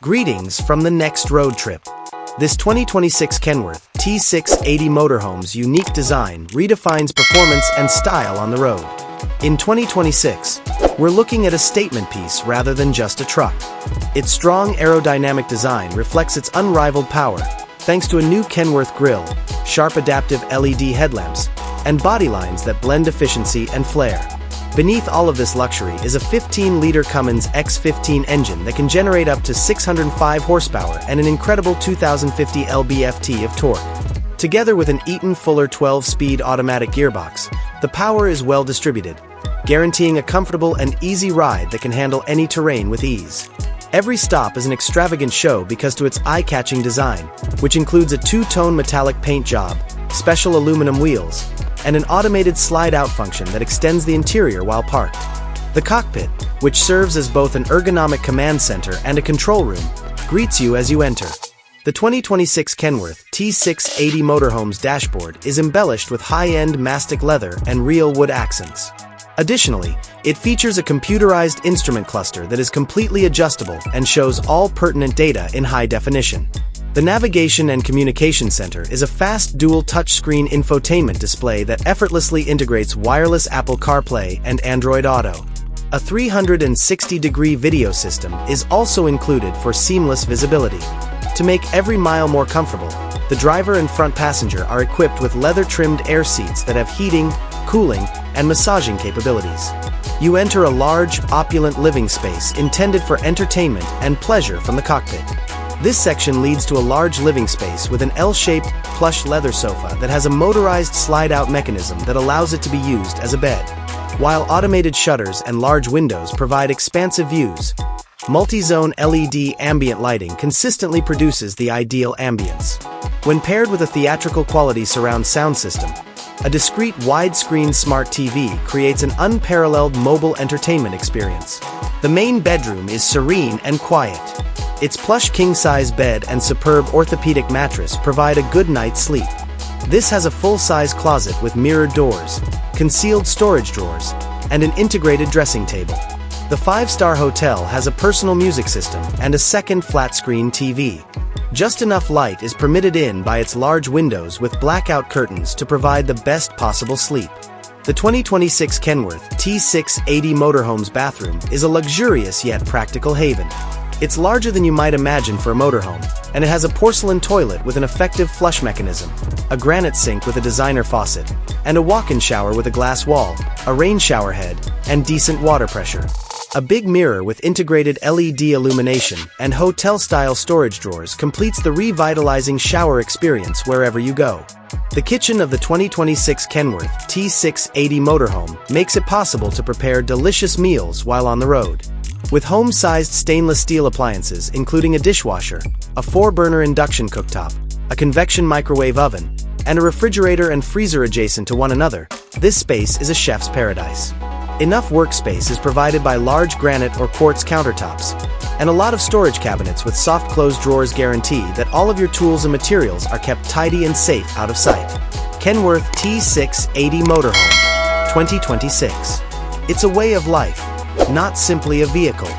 Greetings from the next road trip. This 2026 Kenworth T680 Motorhome's unique design redefines performance and style on the road. In 2026, we're looking at a statement piece rather than just a truck. Its strong aerodynamic design reflects its unrivaled power, thanks to a new Kenworth grille, sharp adaptive LED headlamps, and body lines that blend efficiency and flair. Beneath all of this luxury is a 15-liter Cummins X15 engine that can generate up to 605 horsepower and an incredible 2050 lb-ft of torque. Together with an Eaton Fuller 12-speed automatic gearbox, the power is well distributed, guaranteeing a comfortable and easy ride that can handle any terrain with ease. Every stop is an extravagant show because to its eye-catching design, which includes a two-tone metallic paint job, special aluminum wheels, and an automated slide-out function that extends the interior while parked. The cockpit, which serves as both an ergonomic command center and a control room, greets you as you enter. The 2026 Kenworth T680 Motorhome's dashboard is embellished with high-end mastic leather and real wood accents. Additionally, it features a computerized instrument cluster that is completely adjustable and shows all pertinent data in high definition. The Navigation and Communication Center is a fast dual touchscreen infotainment display that effortlessly integrates wireless Apple CarPlay and Android Auto. A 360-degree video system is also included for seamless visibility. To make every mile more comfortable, the driver and front passenger are equipped with leather-trimmed air seats that have heating, cooling, and massaging capabilities. You enter a large, opulent living space intended for entertainment and pleasure from the cockpit. This section leads to a large living space with an L-shaped, plush leather sofa that has a motorized slide-out mechanism that allows it to be used as a bed. While automated shutters and large windows provide expansive views, multi-zone LED ambient lighting consistently produces the ideal ambience. When paired with a theatrical quality surround sound system, a discrete widescreen smart TV creates an unparalleled mobile entertainment experience. The main bedroom is serene and quiet. Its plush king-size bed and superb orthopedic mattress provide a good night's sleep. This has a full-size closet with mirrored doors, concealed storage drawers, and an integrated dressing table. The five-star hotel has a personal music system and a second flat-screen TV. Just enough light is permitted in by its large windows with blackout curtains to provide the best possible sleep. The 2026 Kenworth T680 Motorhome's bathroom is a luxurious yet practical haven. It's larger than you might imagine for a motorhome, and it has a porcelain toilet with an effective flush mechanism, a granite sink with a designer faucet, and a walk-in shower with a glass wall, a rain shower head, and decent water pressure. A big mirror with integrated LED illumination and hotel-style storage drawers completes the revitalizing shower experience wherever you go. The kitchen of the 2026 Kenworth T680 Motorhome makes it possible to prepare delicious meals while on the road. With home-sized stainless steel appliances including a dishwasher, a 4-burner induction cooktop, a convection microwave oven, and a refrigerator and freezer adjacent to one another, this space is a chef's paradise. Enough workspace is provided by large granite or quartz countertops, and a lot of storage cabinets with soft closed drawers guarantee that all of your tools and materials are kept tidy and safe out of sight. Kenworth T680 Motorhome 2026. It's a way of life, not simply a vehicle.